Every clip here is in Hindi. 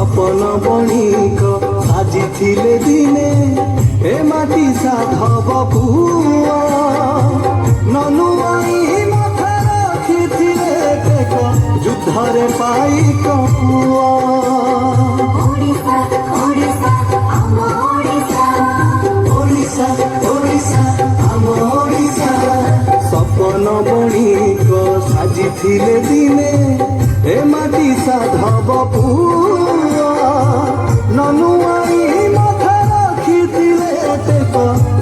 बणिक साजिथिले दिने ए माटी साधव पुआ ननुआई माथा रखिथिले टेक युद्धरे पाइक पुआ ओडिसा ओडिसा आम ओडिसा ओडिसा ओडिसा आम ओडिसा सपन बणिक साजिथिले दिने ए माटी साधव पुआ ननुआई माथा रखिथिले टेक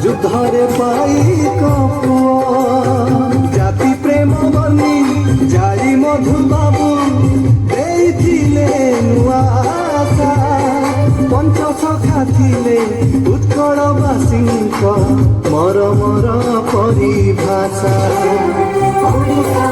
युद्धरे पाइक पुआ जाति प्रेम बनी जाई मधु बाबू देइथिले नुआ आशा पंच सखा थिले उत्कलवासीଙ୍କ मरमर परिभाषा ओडिसा